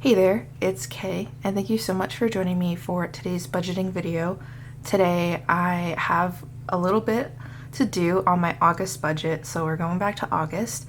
Hey there, it's Kay, and thank you so much for joining me for today's budgeting video. Today I have a little bit to do on my August budget, so we're going back to August.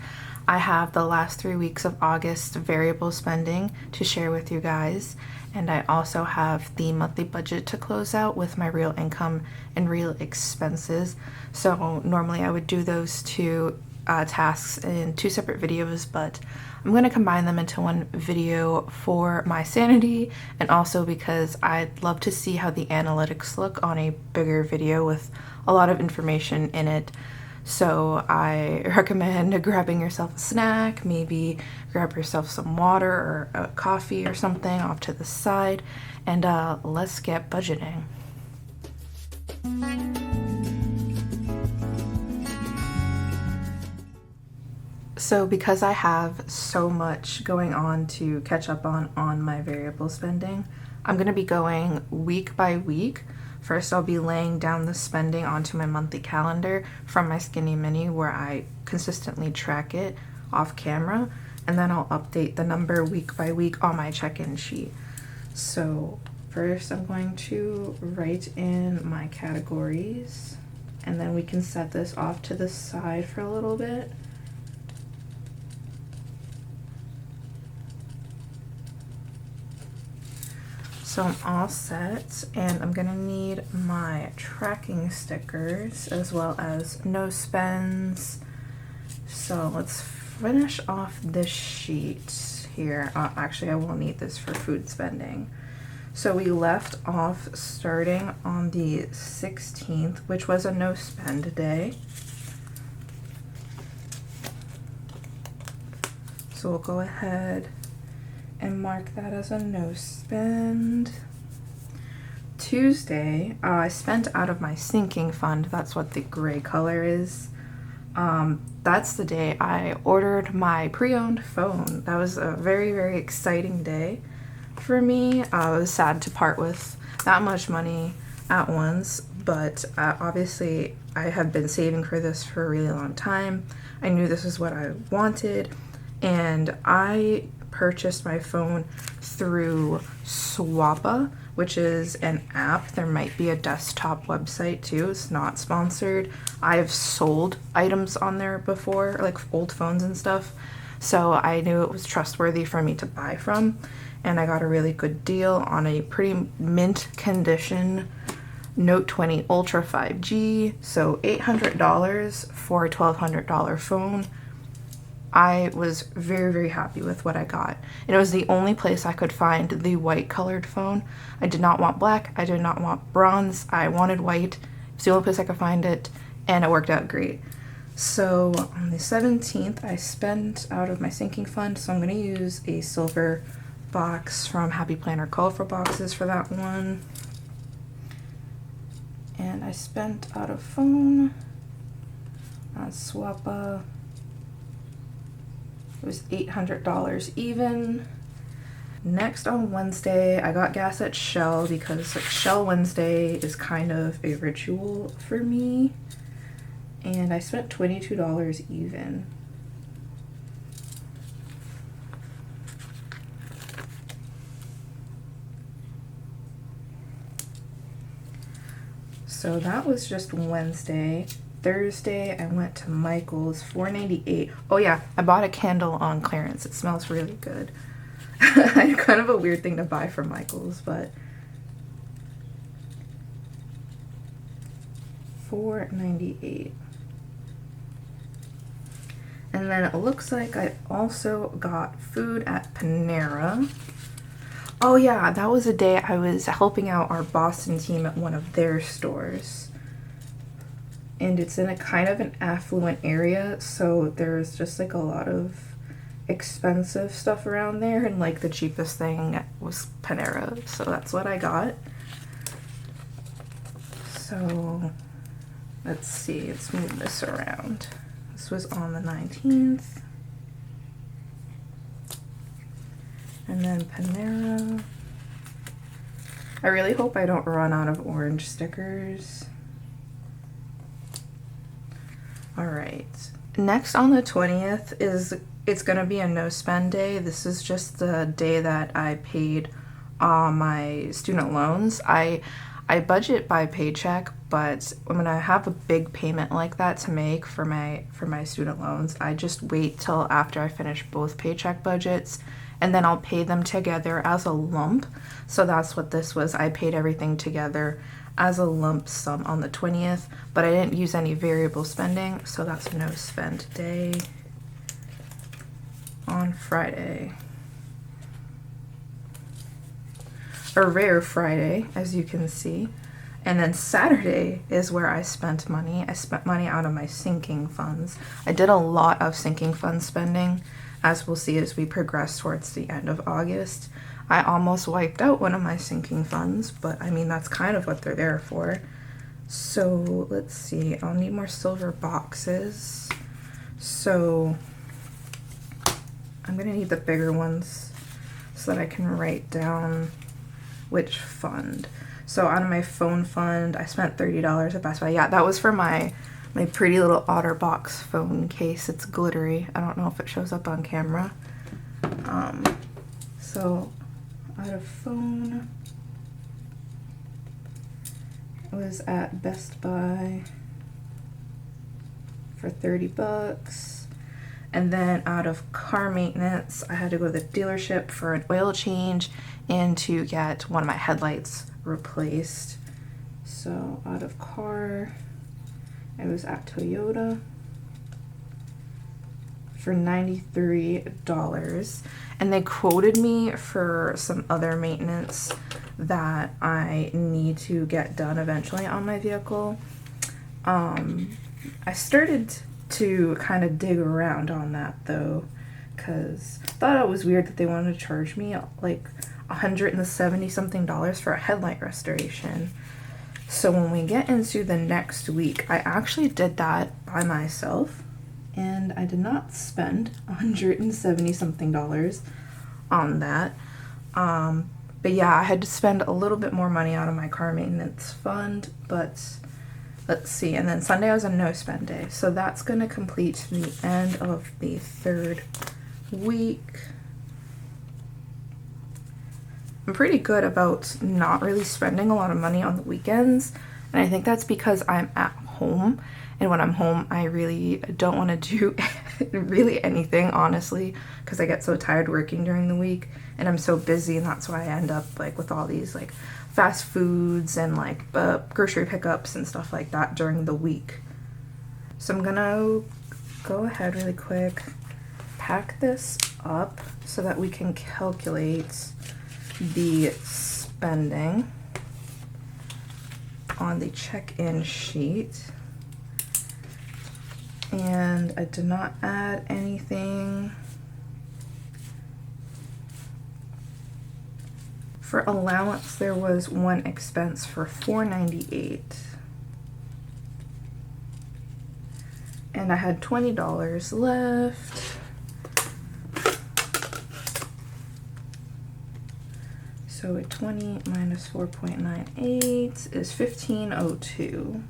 I have the last 3 weeks of August variable spending to share with you guys, and I also have the monthly budget to close out with my real income and real expenses. So normally I would do those two tasks in 2 separate videos, but I'm going to combine them into one video for my sanity and also because I'd love to see how the analytics look on a bigger video with a lot of information in it. So I recommend grabbing yourself a snack, maybe grab yourself some water or a coffee or something off to the side, and let's get budgeting. So because I have so much going on to catch up on my variable spending, I'm going to be going week by week. First, I'll be laying down the spending onto my monthly calendar from my Skinny Mini where I consistently track it off camera, and then I'll update the number week by week on my check-in sheet. So first I'm going to write in my categories, and then we can set this off to the side for a little bit. So I'm all set, and I'm gonna need my tracking stickers as well as no spends. So let's finish off this sheet here. Actually, I will need this for food spending. So we left off starting on the 16th, which was a no spend day. So we'll go ahead and mark that as a no spend. Tuesday, I spent out of my sinking fund. That's what the gray color is. That's the day I ordered my pre-owned phone. That was a very, very exciting day for me. I was sad to part with that much money at once, but obviously I have been saving for this for a really long time. I knew this is what I wanted, and I purchased my phone through Sooooooo, which is an app. There might be a desktop website too. It's not sponsored. I've sold items on there before, like old phones and stuff, so I knew it was trustworthy for me to buy from, and I got a really good deal on a pretty mint condition Note 20 Ultra 5G, so $800 for a $1,200 phone. I was very, very happy with what I got. And it was the only place I could find the white colored phone. I did not want black. I did not want bronze. I wanted white. It's the only place I could find it, and it worked out great. So on the 17th, I spent out of my sinking fund, so I'm going to use a silver box from Happy Planner colorful boxes for that one. And I spent out of phone on Sooooooo. It was $800 even. Next on Wednesday, I got gas at Shell because like Shell Wednesday is kind of a ritual for me. And I spent $22 even. So that was just Wednesday. Thursday, I went to Michael's, $4.98. Oh yeah, I bought a candle on clearance. It smells really good. Kind of a weird thing to buy from Michael's, but $4.98. And then it looks like I also got food at Panera. Oh yeah, that was a day I was helping out our Boston team at one of their stores. And it's in a kind of an affluent area, so there's just like a lot of expensive stuff around there, and like the cheapest thing was Panera, so that's what I got. So let's see, let's move this around. This was on the 19th. And then Panera. I really hope I don't run out of orange stickers. All right, next on the 20th is it's gonna be a no spend day. This is just the day that I paid my student loans. I budget by paycheck, but when I have a big payment like that to make for my student loans, I just wait till after I finish both paycheck budgets, and then I'll pay them together as a lump. So that's what this was. I paid everything together as a lump sum on the 20th, but I didn't use any variable spending, so that's no spend day on Friday. A rare Friday, as you can see. And then Saturday is where I spent money. I spent money out of my sinking funds. I did a lot of sinking fund spending, as we'll see as we progress towards the end of August. I almost wiped out one of my sinking funds, but I mean, that's kind of what they're there for. So let's see, I'll need more silver boxes. So I'm gonna need the bigger ones so that I can write down which fund. So out of my phone fund, I spent $30 at Best Buy. Yeah, that was for my pretty little OtterBox phone case. It's glittery. I don't know if it shows up on camera. So out of phone, it was at Best Buy for 30 bucks. And then out of car maintenance, I had to go to the dealership for an oil change and to get one of my headlights replaced. So out of car, it was at Toyota for $93, and they quoted me for some other maintenance that I need to get done eventually on my vehicle. I started to kind of dig around on that though, because I thought it was weird that they wanted to charge me like $170 something for a headlight restoration. So when we get into the next week, I actually did that by myself, and I did not spend $170 something on that. But yeah, I had to spend a little bit more money out of my car maintenance fund, but let's see. And then Sunday was a no spend day, so that's going to complete the end of the third week. I'm pretty good about not really spending a lot of money on the weekends, and I think that's because I'm at home, and when I'm home I really don't want to do really anything, honestly, because I get so tired working during the week and I'm so busy, and that's why I end up like with all these like fast foods and like grocery pickups and stuff like that during the week. So I'm gonna go ahead really quick, pack this up so that we can calculate the spending on the check-in sheet. And I did not add anything for allowance. There was one expense for $4.98, and I had $20 left. So a 20 minus 4.98 is $15.02.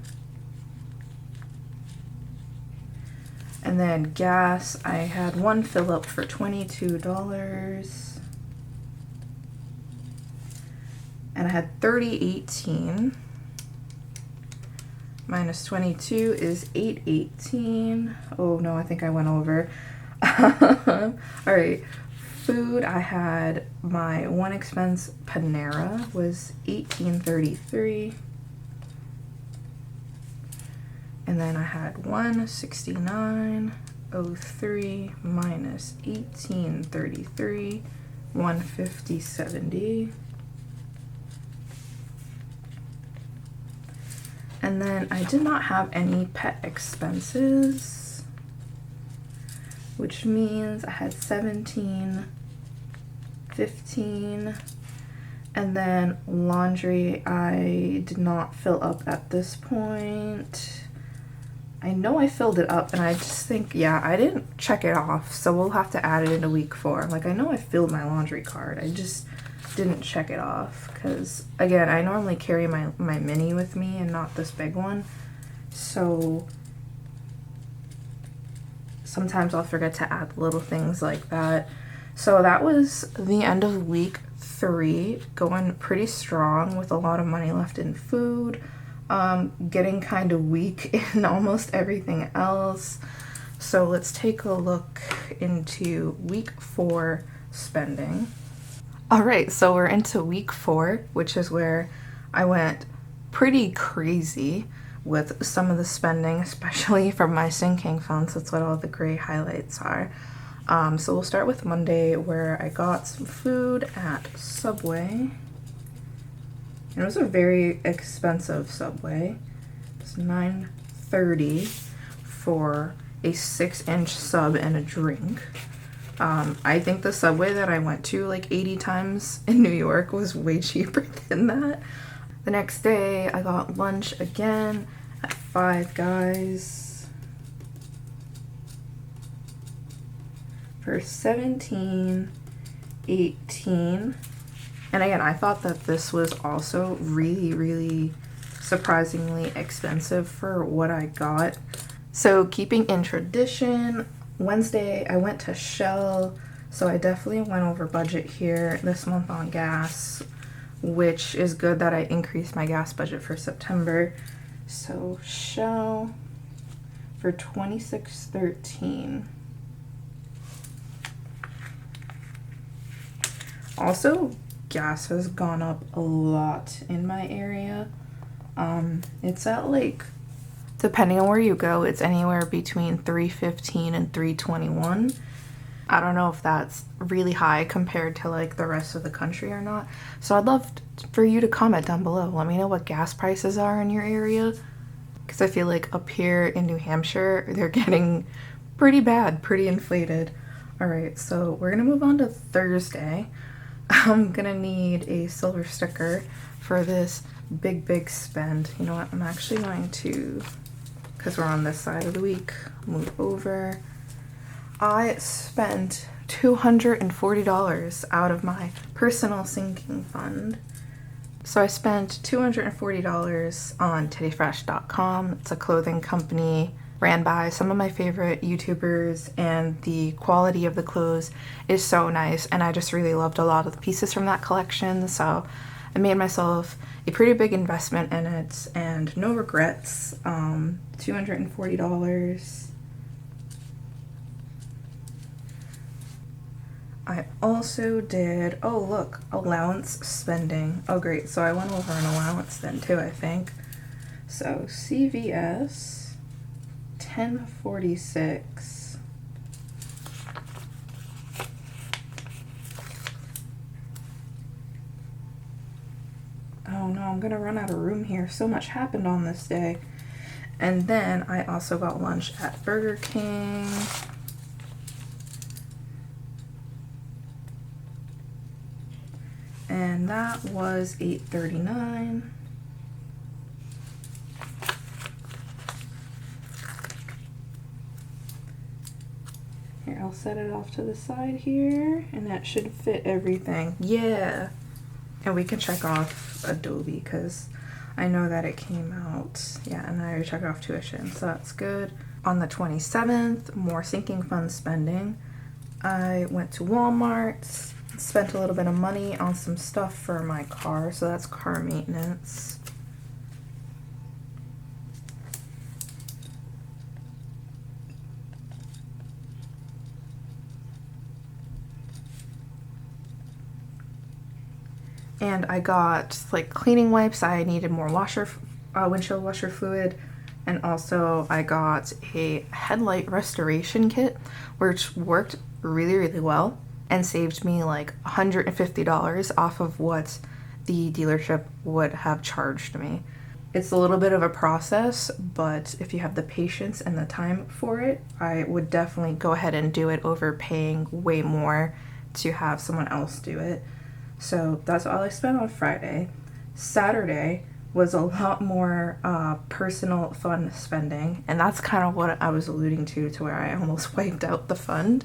And then gas, I had one fill up for $22. And I had $30.18. Minus 22 is $8.18. Oh no, I think I went over. All right. Food, I had my one expense, Panera, was $18.33. And then I had $169.03 minus $18.33, $150.70. And then I did not have any pet expenses, which means I had $17.15. And then laundry, I did not fill up at this point. I know I filled it up, and I just think, yeah, I didn't check it off, so we'll have to add it into week 4. Like, I know I filled my laundry card, I just didn't check it off, because, again, I normally carry my mini with me and not this big one, so sometimes I'll forget to add little things like that. So that was the end of week 3, going pretty strong with a lot of money left in food, getting kind of weak in almost everything else. So let's take a look into week 4 spending. All right, so we're into week 4, which is where I went pretty crazy with some of the spending, especially from my sinking funds. That's what all the gray highlights are. So we'll start with Monday, where I got some food at Subway. And it was a very expensive Subway. It was $9.30 for a 6-inch sub and a drink. I think the Subway that I went to like 80 times in New York was way cheaper than that. The next day, I got lunch again at Five Guys for $17.18. And again, I thought that this was also really, really surprisingly expensive for what I got. So keeping in tradition, Wednesday I went to Shell, so I definitely went over budget here this month on gas, which is good that I increased my gas budget for September. So Shell for $26.13. Also, gas has gone up a lot in my area. It's at like, depending on where you go, it's anywhere between $3.15 and $3.21. I don't know if that's really high compared to like the rest of the country or not. So I'd love for you to comment down below. Let me know what gas prices are in your area, because I feel like up here in New Hampshire, they're getting pretty bad, pretty inflated. All right, so we're gonna move on to Thursday. I'm gonna need a silver sticker for this big spend. You know what, I'm actually going to, because we're on this side of the week, move over. I spent $240 out of my personal sinking fund. So I spent $240 on tittyfresh.com. It's a clothing company ran by some of my favorite YouTubers, and the quality of the clothes is so nice, and I just really loved a lot of the pieces from that collection, so I made myself a pretty big investment in it, and no regrets. $240. I also did, oh look, allowance spending. Oh great, so I went over an allowance then too, I think. So CVS, $10.46. Oh no, I'm gonna run out of room here. So much happened on this day. And then I also got lunch at Burger King. And that was $8.39. Here, I'll set it off to the side here, and that should fit everything. Yeah. And we can check off Adobe, because I know that it came out. Yeah, and I already checked off tuition, so that's good. On the 27th, more sinking fund spending. I went to Walmart, spent a little bit of money on some stuff for my car, so that's car maintenance. And I got like cleaning wipes. I needed more windshield washer fluid, and also I got a headlight restoration kit, which worked really well and saved me like $150 off of what the dealership would have charged me. It's a little bit of a process, but if you have the patience and the time for it, I would definitely go ahead and do it over paying way more to have someone else do it. So that's all I spent on Friday. Saturday was a lot more personal fun spending, and that's kind of what I was alluding to where I almost wiped out the fund.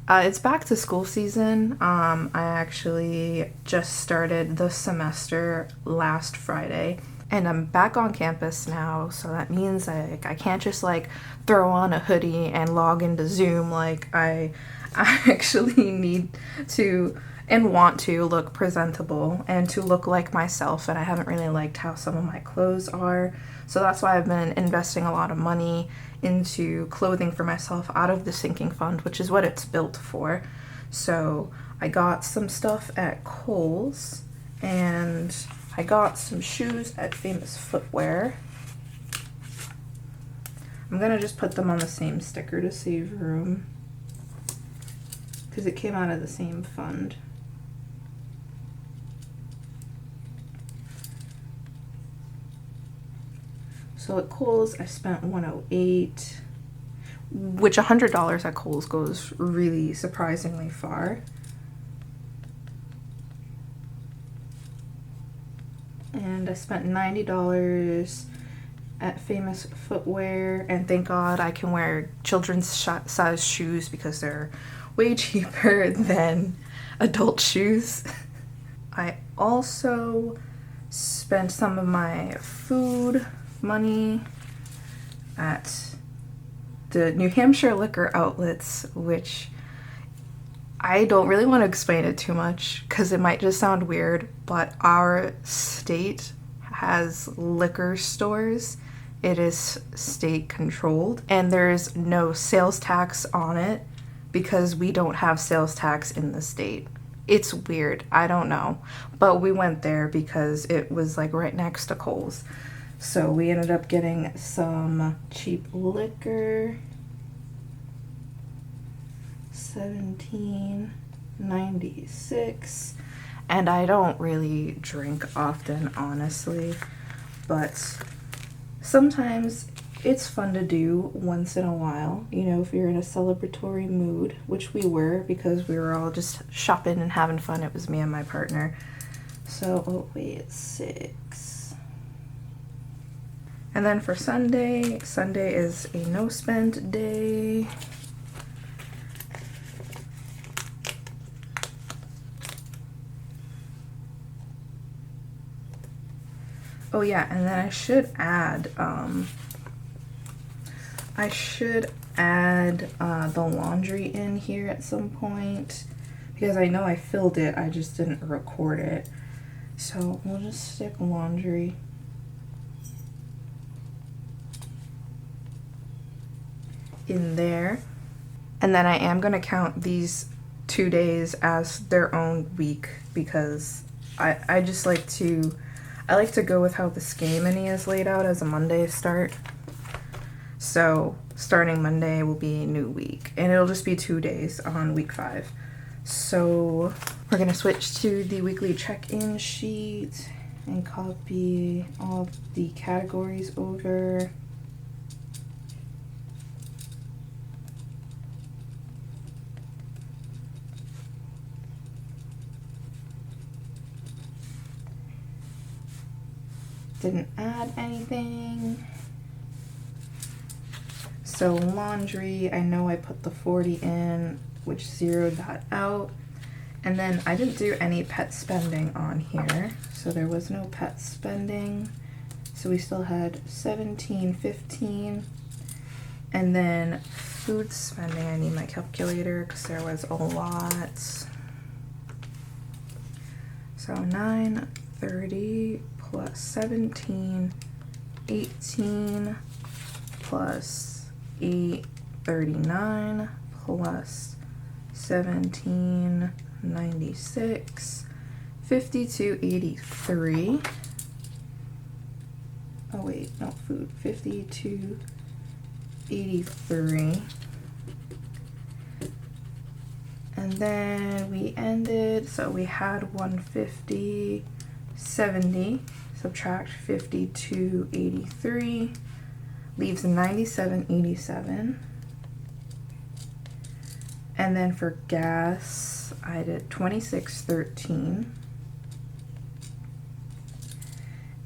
It's back to school season. I actually just started the semester last Friday, And I'm back on campus now, so that means I can't just like throw on a hoodie and log into Zoom. Like I actually need to and want to look presentable and to look like myself, and I haven't really liked how some of my clothes are. So that's why I've been investing a lot of money into clothing for myself out of the sinking fund, which is what it's built for. So I got some stuff at Kohl's, and I got some shoes at Famous Footwear. I'm gonna just put them on the same sticker to save room, because it came out of the same fund. So at Kohl's, I spent $108, which $100 at Kohl's goes really surprisingly far. And I spent $90 at Famous Footwear, and thank God I can wear children's size shoes because they're way cheaper than adult shoes. I also spent some of my food money at the New Hampshire liquor outlets, which I don't really want to explain it too much because it might just sound weird, but our state has liquor stores. It is state controlled, and there's no sales tax on it because we don't have sales tax in the state. It's weird, I don't know, but we went there because it was like right next to Kohl's. So we ended up getting some cheap liquor. $17.96, and I don't really drink often, honestly, but sometimes it's fun to do once in a while, you know, if you're in a celebratory mood, which we were because we were all just shopping and having fun. It was me and my partner. So, oh wait, it's 6. And then for Sunday, Sunday is a no spend day. Oh yeah, and then I should add the laundry in here at some point because I know I filled it, I just didn't record it. So we'll just stick laundry in there. And then I am gonna count these 2 days as their own week because I just like to go with how the Skay Mini is laid out as a Monday start. So starting Monday will be a new week, and it'll just be 2 days on week 5. So we're gonna switch to the weekly check-in sheet and copy all the categories over. Didn't add anything. So laundry, I know I put the 40 in, which zeroed that out. And then I didn't do any pet spending on here, so there was no pet spending. So we still had 17.15. And then food spending, I need my calculator because there was a lot. So 930 plus 17, 18 plus 839 plus 1796, 5283. Oh wait, no, food, 5283. And then we ended, so we had 150, 70, subtract 5283, leaves 9787. And then for gas, I did 2613.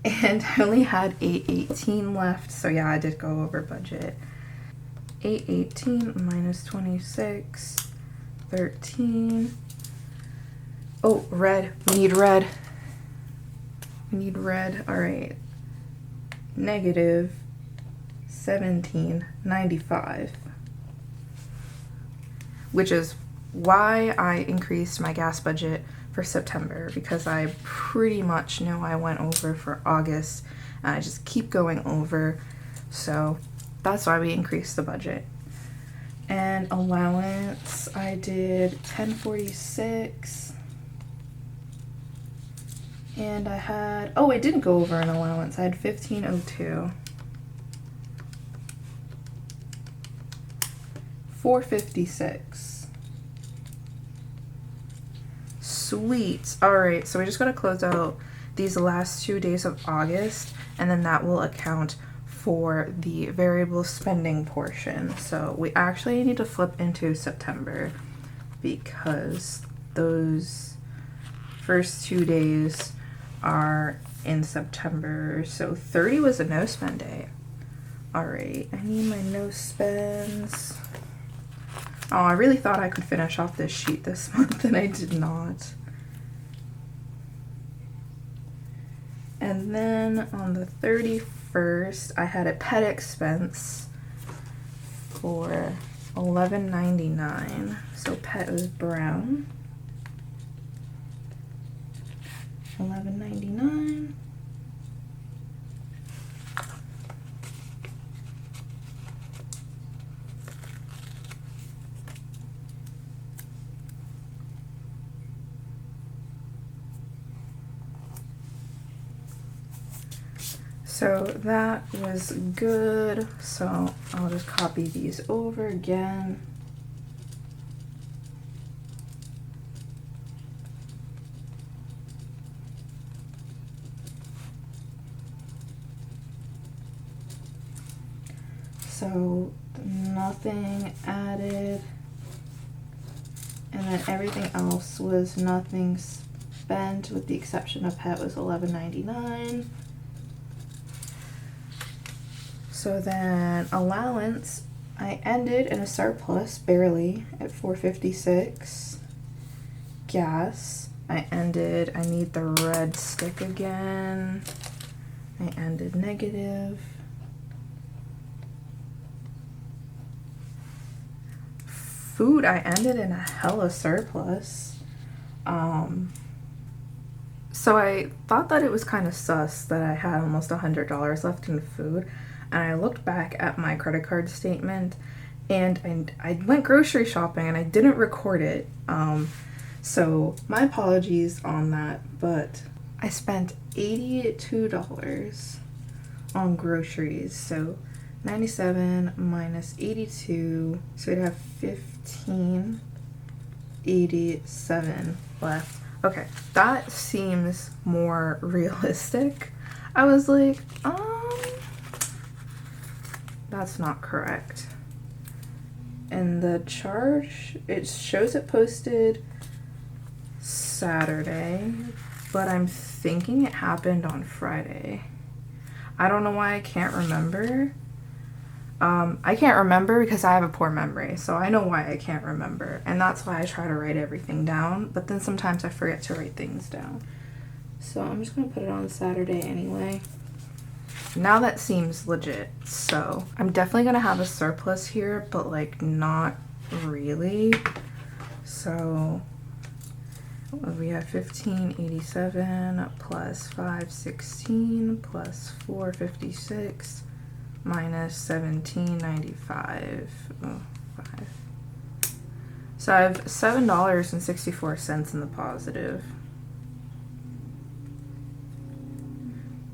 And I only had 818 left, so yeah, I did go over budget. 818 minus 2613. Oh, red. We need red. We need red. All right. negative $17.95, which is why I increased my gas budget for September, because I pretty much know I went over for August and I just keep going over, so that's why we increased the budget. And allowance, I did $10.46, and I had, oh, I didn't go over an allowance, I had $15.02. $4.56. Sweet. Alright, so we just gotta close out these last 2 days of August, and then that will account for the variable spending portion. So we actually need to flip into September because those first 2 days are in September. So 30 was a no spend day. Alright, I need my no spends. Oh, I really thought I could finish off this sheet this month and I did not. And then on the 31st, I had a pet expense for $11.99. So pet was brown. $11.99. So that was good. So I'll just copy these over again. So nothing added, and then everything else was nothing spent with the exception of pet was $11.99. So then allowance, I ended in a surplus barely at $4.56. Gas, I need the red stick again. I ended negative. Food, I ended in a hella surplus. So I thought that it was kind of sus that I had almost $100 left in food. And I looked back at my credit card statement and I went grocery shopping and I didn't record it. So my apologies on that, but I spent $82 on groceries. So 97 minus 82, so we'd have 1587 left. Okay, that seems more realistic. I was like, that's not correct. And the charge, it shows it posted Saturday, but I'm thinking it happened on Friday. I don't know why I can't remember. I can't remember because I have a poor memory, so I know why I can't remember, and that's why I try to write everything down, but then sometimes I forget to write things down. So I'm just gonna put it on Saturday anyway. Now that seems legit, so I'm definitely gonna have a surplus here, but like not really. So we have 1587 plus 516 plus 456 minus 1795. Oh, 5. So I have $7.64 in the positive.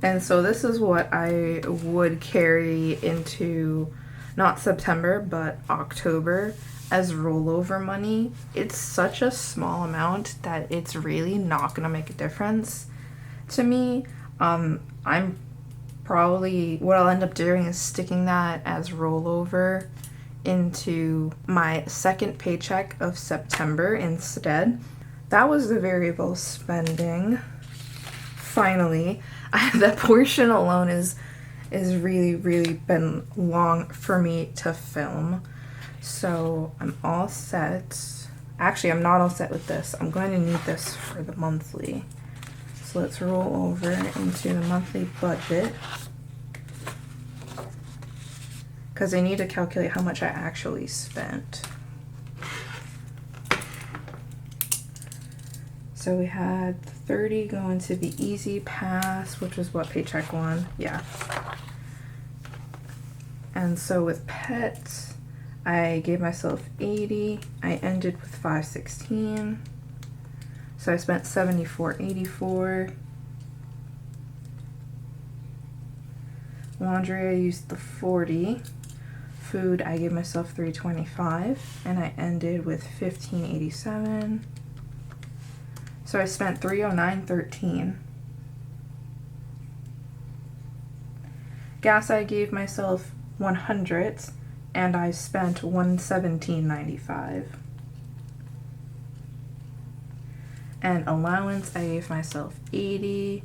And so this is what I would carry into not September, but October as rollover money. It's such a small amount that it's really not gonna make a difference to me. I'm probably, what I'll end up doing is sticking that as rollover into my second paycheck of September instead. That was the variable spending. Finally, that portion alone is really been long for me to film. So I'm all set. Actually, I'm not all set with this. I'm going to need this for the monthly. So let's roll over into the monthly budget. because I need to calculate how much I actually spent. So we had 30 going to the Easy Pass, which was what, paycheck 1? Yeah. And so with pets, I gave myself 80. I ended with 516. So I spent 74.84. Laundry, I used the 40. Food, I gave myself 325, and I ended with 1587. So I spent 309.13. Gas, I gave myself 100, and I spent 117.95. And allowance, I gave myself 80,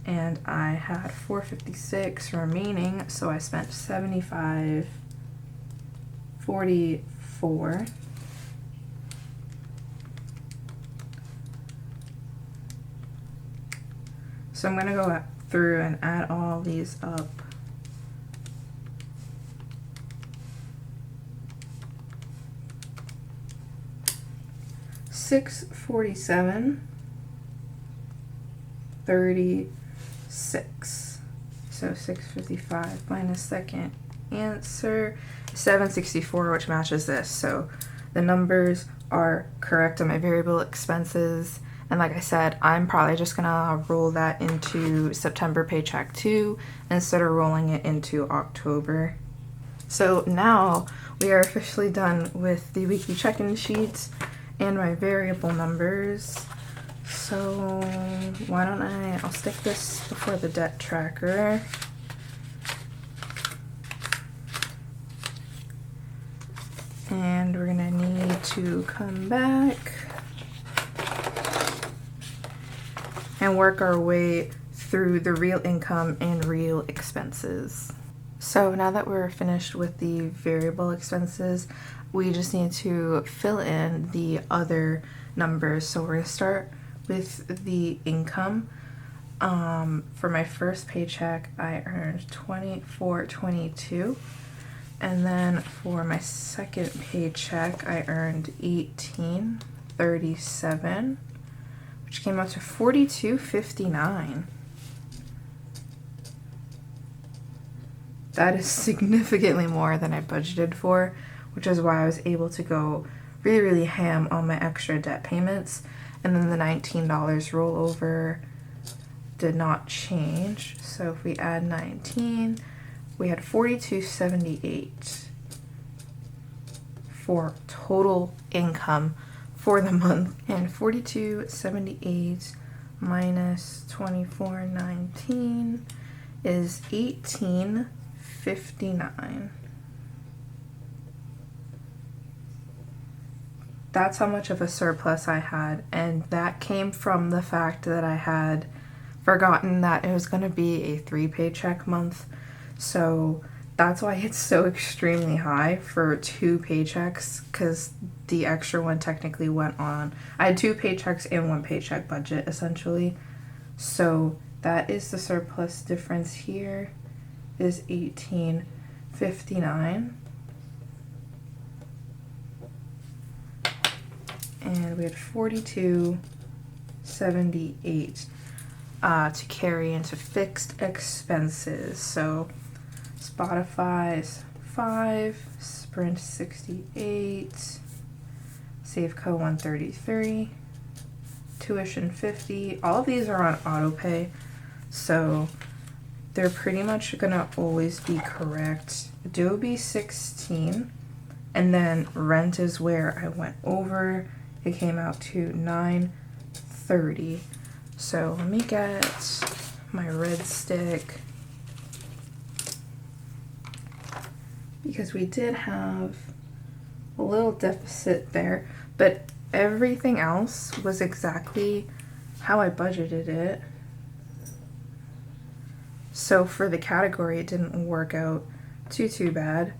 and I had 456 remaining, so I spent 75.44. So I'm gonna go through and add all these up. $647.36. So 655 minus second answer 764, which matches this. So the numbers are correct on my variable expenses. And like I said, I'm probably just gonna roll that into September paycheck 2 instead of rolling it into October. So now we are officially done with the weekly check-in sheets and my variable numbers. So why don't I'll stick this before the debt tracker. And we're gonna need to come back and work our way through the real income and real expenses. So now that we're finished with the variable expenses, we just need to fill in the other numbers. So we're gonna start with the income. For my first paycheck, I earned $24.22. And then for my second paycheck, I earned $18.37, which came out to $42.59. That is significantly more than I budgeted for, which is why I was able to go really, really ham on my extra debt payments. And then the $19 rollover did not change. So if we add 19, we had $42.78 for total income for the month. And $42.78 minus $24.19 is $18.59. That's how much of a surplus I had, and that came from the fact that I had forgotten that it was going to be a 3 paycheck month. So that's why it's so extremely high for 2 paychecks, because the extra one technically went on. I had 2 paychecks and 1 paycheck budget essentially. So that is the surplus difference here is $18.59. And we had $42.78 to carry into fixed expenses. So Spotify's 5, Sprint 68, Safeco 133, tuition 50. All of these are on auto pay, so they're pretty much gonna always be correct. Adobe 16, and then rent is where I went over. It came out to $9.30. So let me get my red stick, because we did have a little deficit there, but everything else was exactly how I budgeted it. So for the category, it didn't work out too bad.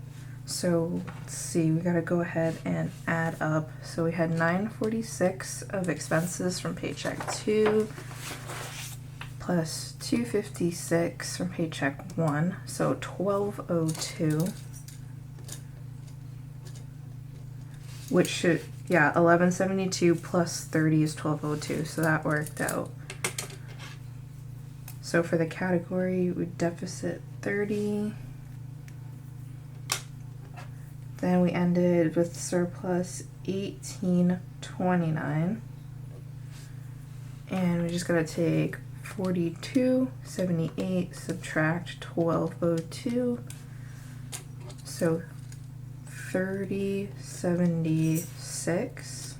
So let's see, we gotta go ahead and add up. So we had $946 of expenses from paycheck 2 plus $256 from paycheck 1, so $1202. which should, yeah, 1172 plus 30 is 1202, so that worked out. So for the category, we deficit 30. Then we ended with surplus 1829. And we just gotta take 4278, subtract 1202. So 3076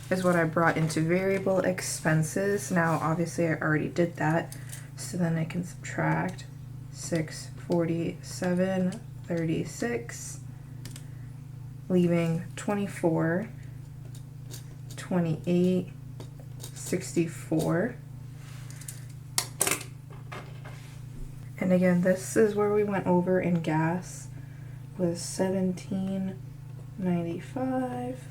is what I brought into variable expenses. Now obviously I already did that, so then I can subtract 64736, leaving 24, 28, 64. And again, this is where we went over in gas, was 1795.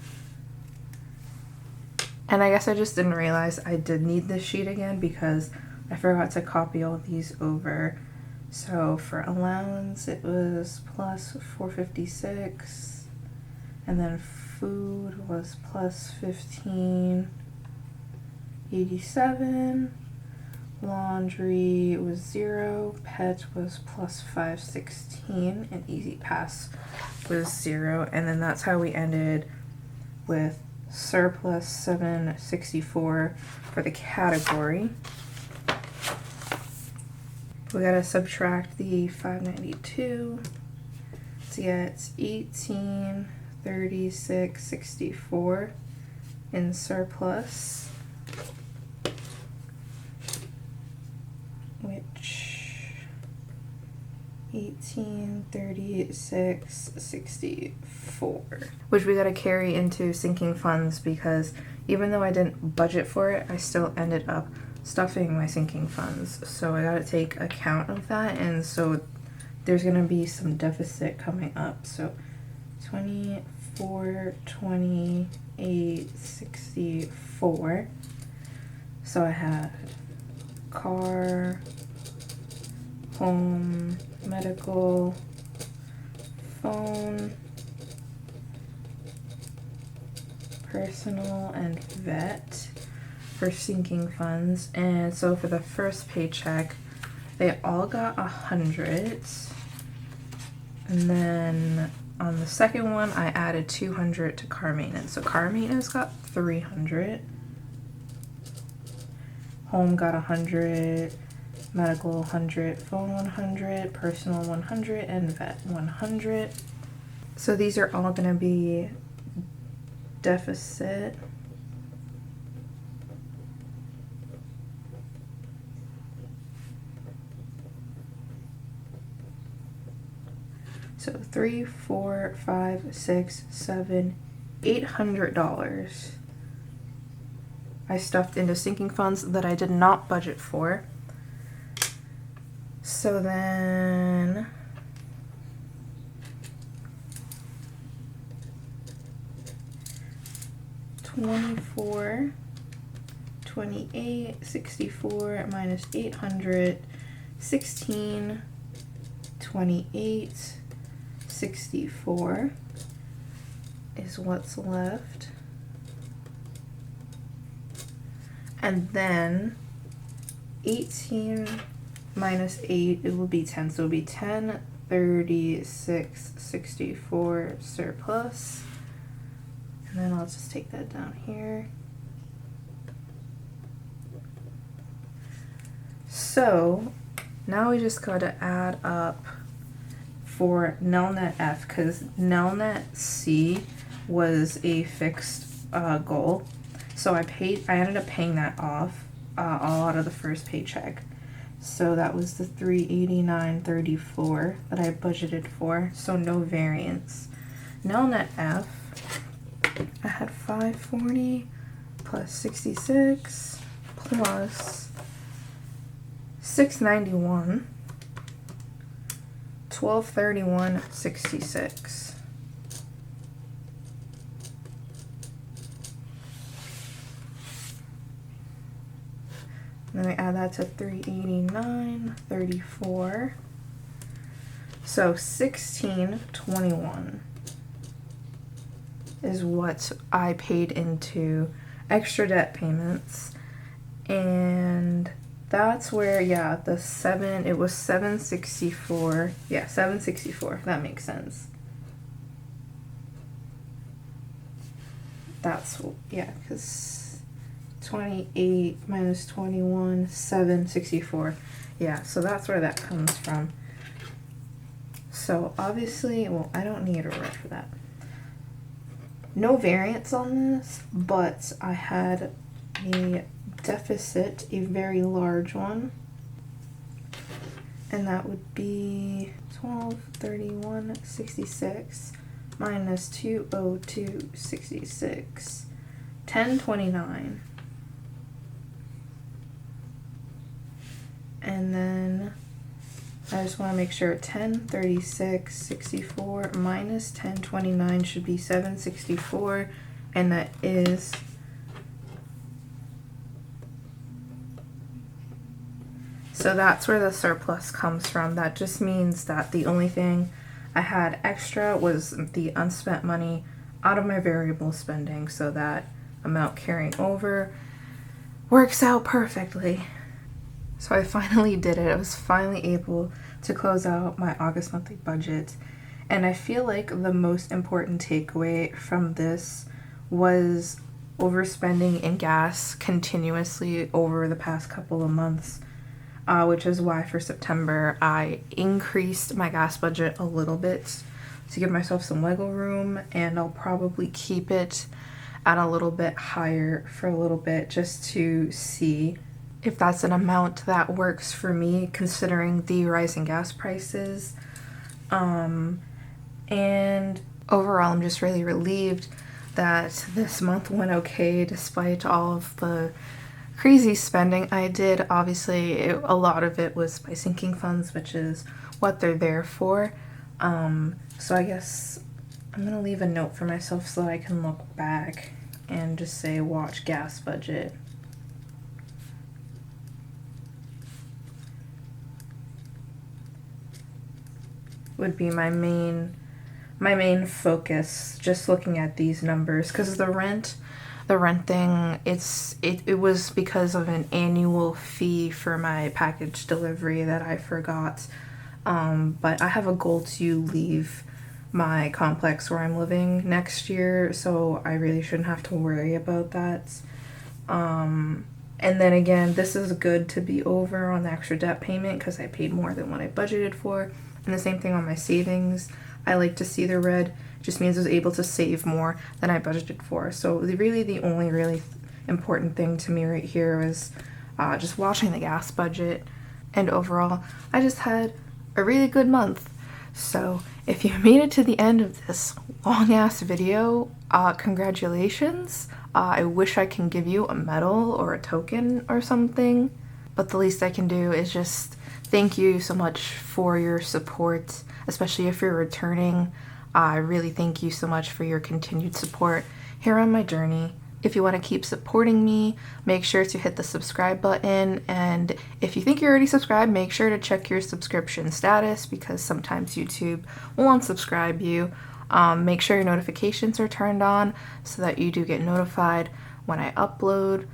And I guess I just didn't realize I did need this sheet again because I forgot to copy all these over. So for allowance, it was plus 456, and then food was plus 1587, laundry was 0, pet was plus 516, and easy pass was 0. And then that's how we ended with surplus 764 for the category. We gotta subtract the 592 to get 1836.64 in surplus, which 1836.64, which we gotta carry into sinking funds because even though I didn't budget for it, I still ended up stuffing my sinking funds. So I gotta take account of that, and so there's gonna be some deficit coming up. So 24, 28, 64. So I had car, home, medical, phone, personal, and vet for sinking funds. And so for the first paycheck, they all got 100. And then on the second one, I added 200 to car maintenance. So car maintenance got 300. Home got 100, medical 100, phone 100, personal 100, and vet 100. So these are all gonna be deficit. So 3, 4, 5, 6, 7, $800 I stuffed into sinking funds that I did not budget for. So then $24, 28, 64 minus 800, 16, 28, 64 is what's left. And then 18 minus 8, it will be 10. So it will be 10, 36, 64 surplus. And then I'll just take that down here. So now we just gotta add up for Nelnet F, because Nelnet C was a fixed goal. So I ended up paying that off all out of the first paycheck. So that was the $389.34 that I budgeted for, so no variance. Nelnet F, I had 540 plus 66 plus 691, 1231.66. Then we add that to 389.34. So 1621. is what I paid into extra debt payments. And that's where, yeah, it was 764. Yeah, 764. That makes sense. That's, yeah, because 28 minus 21, 764. Yeah, so that's where that comes from. So obviously, well, I don't need a ruler for that. No variance on this, but I had a deficit, a very large one, and that would be 1231.66 minus 202.66, 1029. And then I just want to make sure 1036.64 minus 1029 should be 764, and that is so that's where the surplus comes from. That just means that the only thing I had extra was the unspent money out of my variable spending, so that amount carrying over works out perfectly. So I finally did it. I was finally able to close out my August monthly budget. And I feel like the most important takeaway from this was overspending in gas continuously over the past couple of months, which is why for September I increased my gas budget a little bit to give myself some wiggle room, and I'll probably keep it at a little bit higher for a little bit just to see if that's an amount that works for me considering the rising gas prices. And overall, I'm just really relieved that this month went okay despite all of the crazy spending I did. Obviously, a lot of it was by sinking funds, which is what they're there for. So I guess I'm gonna leave a note for myself so that I can look back and just say watch gas budget. Would be my main focus, just looking at these numbers, because the rent thing, it was because of an annual fee for my package delivery that I forgot. But I have a goal to leave my complex where I'm living next year, so I really shouldn't have to worry about that. And then again, this is good to be over on the extra debt payment because I paid more than what I budgeted for. And the same thing on my savings. I like to see the red. It just means I was able to save more than I budgeted for. So the only really important thing to me right here was just watching the gas budget. And overall, I just had a really good month. So if you made it to the end of this long ass video, congratulations. I wish I can give you a medal or a token or something, but the least I can do is just thank you so much for your support, especially if you're returning. I really thank you so much for your continued support here on my journey. If you want to keep supporting me, make sure to hit the subscribe button, and if you think you're already subscribed, make sure to check your subscription status because sometimes YouTube will unsubscribe you. Make sure your notifications are turned on so that you do get notified when I upload.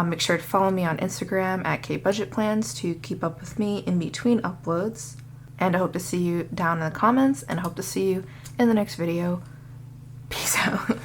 Make sure to follow me on Instagram at KBudgetPlans to keep up with me in between uploads. And I hope to see you down in the comments, and I hope to see you in the next video. Peace out.